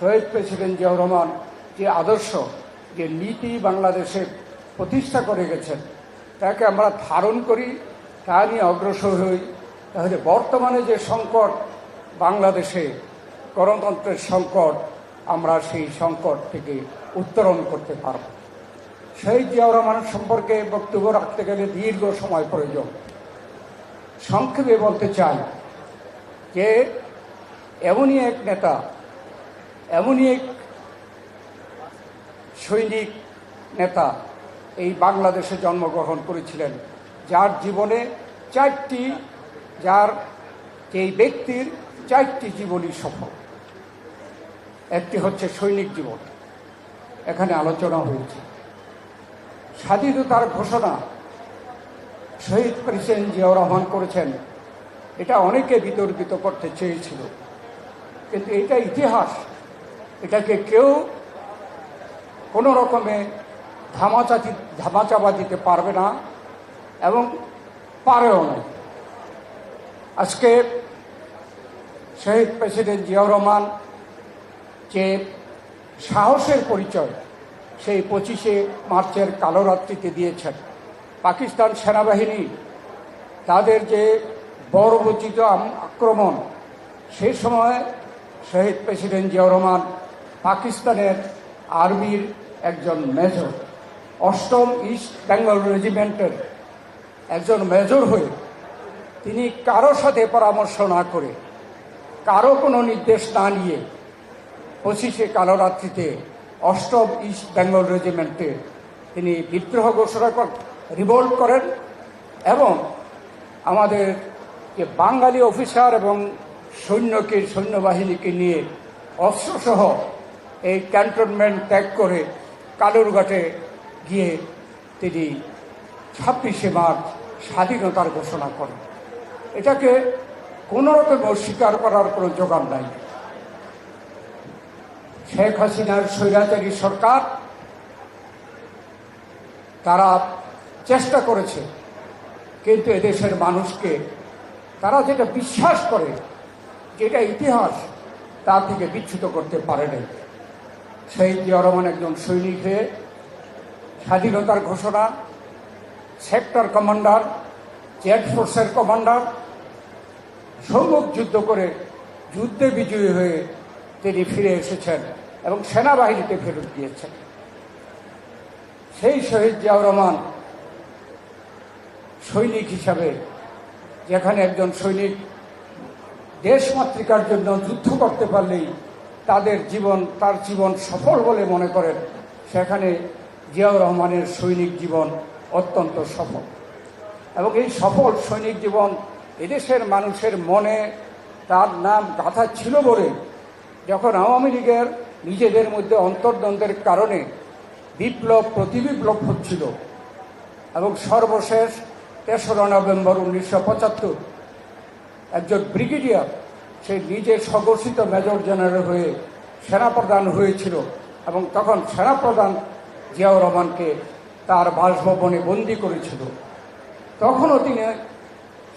শহীদ president Ziaur Rahman যে আদর্শ, যে নীতি বাংলাদেশে প্রতিষ্ঠা করে গেছেন, তাকে আমরা ধারণ করি, তা নিয়ে অগ্রসর হই, তাহলে বর্তমানে যে সংকট বাংলাদেশে, গণতন্ত্রের সংকট, আমরা সেই সংকট থেকে উত্তরণ করতে পারব। শহীদ জিয়াউর রহমান সম্পর্কে বক্তব্য রাখতে গেলে দীর্ঘ সময় প্রয়োজন। সংক্ষেপে বলতে চাই যে এমনই এক নেতা, এমনই এক সৈনিক নেতা এই বাংলাদেশে জন্মগ্রহণ করেছিলেন, যার জীবনে যেই ব্যক্তির 4টি জীবনই সফল। একটি হচ্ছে সৈনিক জীবন, এখানে আলোচনা হয়েছে। স্বাধীনতার ঘোষণা শহীদ প্রেসিডেন্ট জিয়াউর রহমান করেছেন, এটা অনেকে বিতর্কিত করতে চেয়েছিল, কিন্তু এটা ইতিহাস, এটাকে কেউ কোনো রকমে ধামাচাপা দিতে পারবে না এবং পারেও না। আজকে শহীদ প্রেসিডেন্ট জিয়াউর রহমান যে সাহসের পরিচয় সেই 25শে মার্চের কালো রাত্রিতে দিয়েছেন, পাকিস্তান সেনাবাহিনী তাদের যে বর্বরোচিত আক্রমণ, সেই সময় শহীদ প্রেসিডেন্ট জিয়াউর রহমান পাকিস্তানের আর্মির একজন মেজর, 8ম ইস্ট বেঙ্গল রেজিমেন্টের একজন মেজর হয়ে তিনি কারো সাথে পরামর্শ না করে, কারো কোনো নির্দেশ না নিয়ে 25শে কালো রাত্রিতে 8ম ইস্ট বেঙ্গল রেজিমেন্টে তিনি বিদ্রোহ ঘোষণা রিভোল্ট করেন এবং আমাদের যে বাঙালি অফিসার এবং সৈন্যবাহিনীকে নিয়ে অস্ত্রসহ এই ক্যান্টনমেন্ট ত্যাগ করে কালুরঘাটে গিয়ে তিনি 26শে মার্চ স্বাধীনতার ঘোষণা করেন। এটাকে কোনো রকম অস্বীকার করার কোনো যোগান নাই। শেখ হাসিনার স্বৈরাচারী সরকার তারা চেষ্টা করেছে, কিন্তু এদেশের মানুষকে তারা যেটা বিশ্বাস করে, যেটা ইতিহাস, তা থেকে বিচ্যুত করতে পারেনি। শহীদ জিয়াউর রহমান একজন সৈনিক হয়ে স্বাধীনতার ঘোষণা, সেক্টর কমান্ডার, জেড ফোর্সের কমান্ডার, সম্মুখ যুদ্ধ করে যুদ্ধে বিজয়ী হয়ে তিনি ফিরে এসেছেন এবং সেনাবাহিনীতে ফেরত দিয়েছেন। সেই শহীদ জিয়াউর রহমান সৈনিক হিসাবে, যেখানে একজন সৈনিক দেশমাতৃকার জন্য যুদ্ধ করতে পারলেই তার জীবন সফল বলে মনে করেন, সেখানে জিয়াউর রহমানের সৈনিক জীবন অত্যন্ত সফল। এবং এই সফল সৈনিক জীবন এদেশের মানুষের মনে তার নাম গাঁথা ছিল বলে, যখন আওয়ামী লীগের নিজেদের মধ্যে অন্তর্দ্বন্দ্বের কারণে বিপ্লব প্রতিবিপ্লব হচ্ছিল এবং সর্বশেষ 3রা নভেম্বর 1975 একজন ব্রিগেডিয়ার সে নিজে স্বঘোষিত মেজর জেনারেল হয়ে সেনাপ্রধান হয়েছিল এবং তখন সেনাপ্রধান জিয়াউর রহমানকে তার বাসভবনে বন্দী করেছিল। তখনও তিনি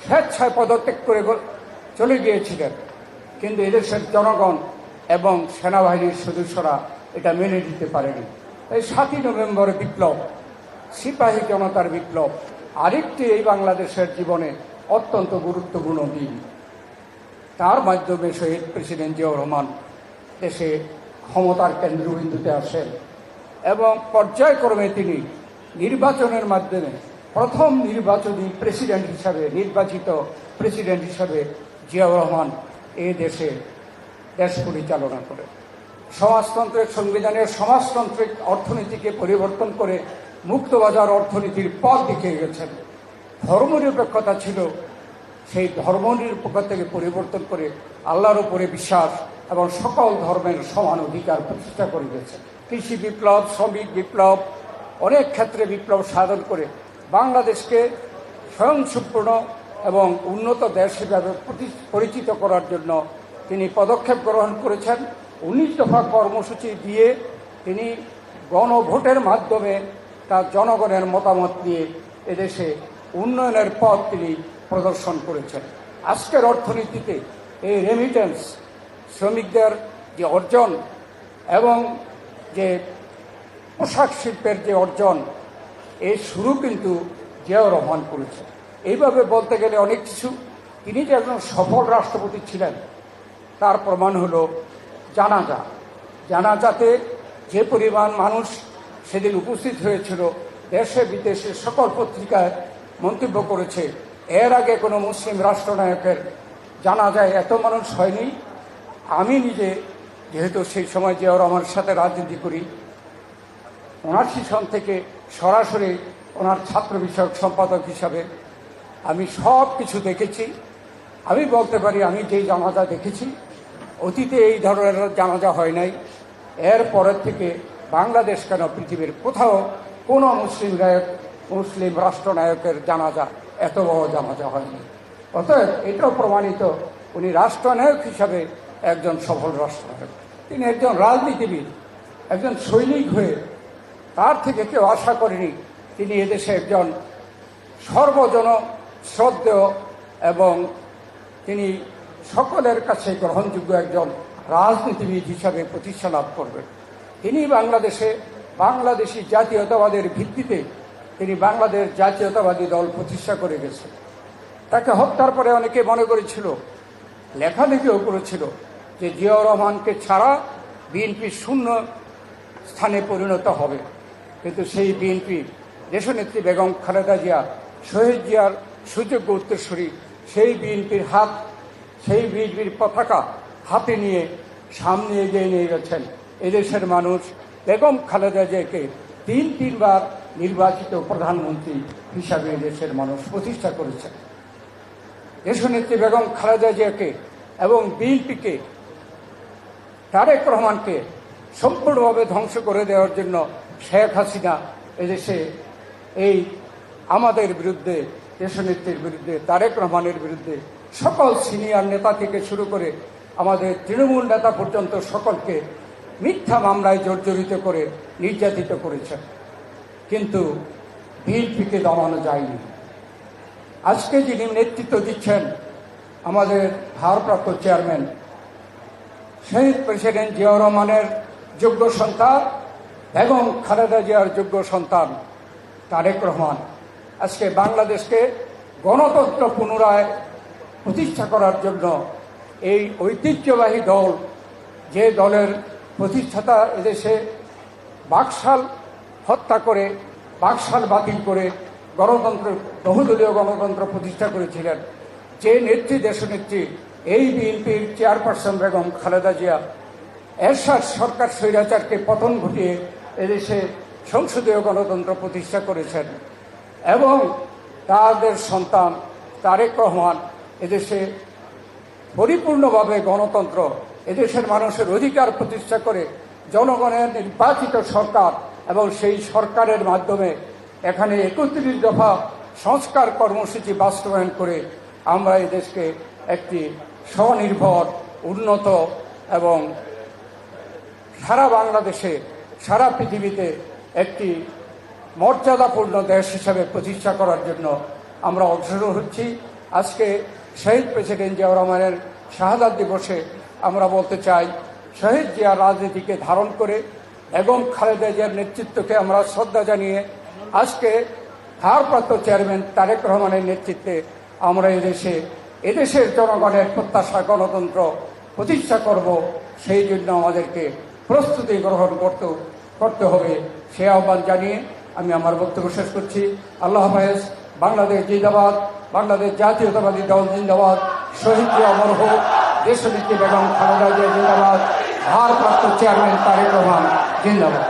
স্বেচ্ছায় পদত্যাগ করে চলে গিয়েছিলেন, কিন্তু এদেশের জনগণ এবং সেনাবাহিনীর সদস্যরা এটা মেনে নিতে পারেনি। তাই 7ই নভেম্বর বিপ্লব, সিপাহী জনতার বিপ্লব, আরেকটি এই বাংলাদেশের জীবনে অত্যন্ত গুরুত্বপূর্ণ দিন। তার মাধ্যমে শহীদ প্রেসিডেন্ট জিয়াউর রহমান দেশে ক্ষমতার কেন্দ্রবিন্দুতে আসেন এবং পর্যায়ক্রমে তিনি নির্বাচনের মাধ্যমে প্রথম নির্বাচিত প্রেসিডেন্ট হিসাবে জিয়াউর রহমান এই দেশ পরিচালনা করেন। সমাজতান্ত্রিক সংবিধানের সমাজতান্ত্রিক অর্থনীতিকে পরিবর্তন করে মুক্তবাজার অর্থনীতির পথ দেখিয়ে গেছেন। ধর্মনিরপেক্ষতা ছিল, সেই ধর্মনিরপেক্ষতা থেকে পরিবর্তন করে আল্লাহর উপরে বিশ্বাস এবং সকল ধর্মের সমান অধিকার প্রতিষ্ঠা করে গেছেন। কৃষি বিপ্লব, শ্রমিক বিপ্লব, অনেক ক্ষেত্রে বিপ্লব সাধন করে বাংলাদেশকে স্বয়ংসম্পূর্ণ এবং উন্নত দেশ হিসাবে পরিচিত করার জন্য তিনি পদক্ষেপ গ্রহণ করেছেন। 19 দফা কর্মসূচি দিয়ে তিনি গণভোটের মাধ্যমে তার জনগণের মতামত নিয়ে এদেশে উন্নয়নের পথ তিনি প্রদর্শন করেছেন। আজকের অর্থনীতিতে এই রেমিটেন্স, শ্রমিকদের যে অর্জন, এবং যে পোশাক শিল্পের যে অর্জন, এই শুরু কিন্তু জিয়াউর রহমান করেছে। এইভাবে বলতে গেলে অনেক কিছু। তিনি যে একজন সফল রাষ্ট্রপতি ছিলেন তার প্রমাণ হলো জানাজাতে যে পরিমাণ মানুষ সেদিন উপস্থিত হয়েছিল, দেশে বিদেশে সকল পত্রিকায় মন্তব্য করেছে এর আগে কোনো মুসলিম রাষ্ট্রনায়কের জানাজায় এত মানুষ হয়নি। আমি নিজে যেহেতু সেই সময় জিয়াউর রহমানের সাথে রাজনীতি করি, ৭৯ সন থেকে সরাসরি ওনার ছাত্র বিষয়ক সম্পাদক হিসাবে আমি সব কিছু দেখেছি। আমি বলতে পারি আমি যেই জানাজা দেখেছি, অতীতে এই ধরনের জানাজা হয় নাই। এর পরের থেকে বাংলাদেশ কেন পৃথিবীর কোথাও কোনো মুসলিম রাষ্ট্রনায়কের জানাজা এত বড় জানাজা হয়নি। অতএব এটাও প্রমাণিত উনি রাষ্ট্রনায়ক হিসাবে একজন সফল রাষ্ট্রনায়ক। তিনি একজন রাজনীতিবিদ, একজন সৈনিক হয়ে তার থেকে কেউ আশা করেনি তিনি এদেশে একজন সর্বজন শ্রদ্ধেয় এবং তিনি সকলের কাছে গ্রহণযোগ্য একজন রাজনীতিবিদ হিসাবে প্রতিষ্ঠা লাভ করবেন। তিনি বাংলাদেশি জাতীয়তাবাদের ভিত্তিতে তিনি বাংলাদেশ জাতীয়তাবাদী দল প্রতিষ্ঠা করে গেছেন। তাকে হত্যার পরে অনেকে মনে করেছিল, লেখালেখিও করেছিল যে জিয়াউর রহমানকে ছাড়া বিএনপি শূন্য স্থানে পরিণত হবে। কিন্তু সেই বিএনপি দেশনেত্রী বেগম খালেদা জিয়া, শহীদ জিয়ার সুযোগ্য উত্তরসূরি, সেই বিএনপির পতাকা হাতে নিয়ে সামনে এগিয়ে নিয়ে গেছেন। এদেশের মানুষ বেগম খালেদা জিয়াকে তিনবার নির্বাচিত প্রধানমন্ত্রী হিসাবে দেশের মানুষ প্রতিষ্ঠা করেছেন। দেশনেত্রী বেগম খালেদা জিয়াকে এবং বিএনপিকে, তারেক রহমানকে সম্পূর্ণভাবে ধ্বংস করে দেওয়ার জন্য শেখ হাসিনা এদেশে এই আমাদের বিরুদ্ধে, দেশনেত্রীর বিরুদ্ধে, তারেক রহমানের বিরুদ্ধে সকল সিনিয়র নেতা থেকে শুরু করে আমাদের তৃণমূল নেতা পর্যন্ত সকলকে মিথ্যা মামলায় জর্জরিত করে নির্যাতিত করেছেন। কিন্তু বিএনপিকে দমানো যায়নি। আজকে যিনি নেতৃত্ব দিচ্ছেন আমাদের ভারপ্রাপ্ত চেয়ারম্যান, শহীদ প্রেসিডেন্ট জিয়াউর রহমানের যোগ্য সন্তান, বেগম খালেদা জিয়ার যোগ্য সন্তান তারেক রহমান, আজকে বাংলাদেশকে গণতন্ত্র পুনরায় প্রতিষ্ঠা করার জন্য এই ঐতিহ্যবাহী দল, যে দলের প্রতিষ্ঠাতা এদেশে বাকশাল হত্যা করে, বাকশাল বাতিল করে বহুদলীয় গণতন্ত্র প্রতিষ্ঠা করেছিলেন, যে নেত্রী, দেশনেত্রী এই বিএনপির চেয়ারপারসন বেগম খালেদা জিয়া এরশাদ সরকার স্বৈরাচারকে পতন ঘটিয়ে এদেশে সংসদীয় গণতন্ত্র প্রতিষ্ঠা করেছেন, এবং তাদের সন্তান তারেক রহমান এদেশে পরিপূর্ণভাবে গণতন্ত্র, এদেশের মানুষের অধিকার প্রতিষ্ঠা করে জনগণের নির্বাচিত সরকার, এবং সেই সরকারের মাধ্যমে এখানে ৩১ দফা সংস্কার কর্মসূচি বাস্তবায়ন করে আমরা এদেশকে একটি স্বনির্ভর, উন্নত এবং সারা বাংলাদেশে, সারা পৃথিবীতে একটি মর্যাদাপূর্ণ দেশ হিসাবে প্রতিষ্ঠা করার জন্য আমরা অগ্রসর হচ্ছি। আজকে শহীদ প্রেসিডেন্ট জিয়াউর রহমানের শাহাদাত দিবসে আমরা বলতে চাই, শহীদ জিয়ার রাজনীতিকে ধারণ করে বেগম খালেদা জিয়ার নেতৃত্বকে আমরা শ্রদ্ধা জানিয়ে আজকে ভারপ্রাপ্ত চেয়ারম্যান তারেক রহমানের নেতৃত্বে আমরা এদেশের জনগণের প্রত্যাশা গণতন্ত্র প্রতিষ্ঠা করব। সেই জন্য আমাদেরকে প্রস্তুতি গ্রহণ করতে হবে, সে আহ্বান জানিয়ে আমি আমার বক্তব্য শেষ করছি। আল্লাহ হাফেজ। বাংলাদেশ জিন্দাবাদ, বাংলাদেশ জাতীয়তাবাদী দল জিন্দাবাদ, শহীদ জিয়া অমর হোক, দেশনেত্রী বেগম খালেদা জিয়া জিন্দাবাদ, ভারপ্রাপ্ত চেয়ারম্যান তারেক রহমান জিন্দাবাদ।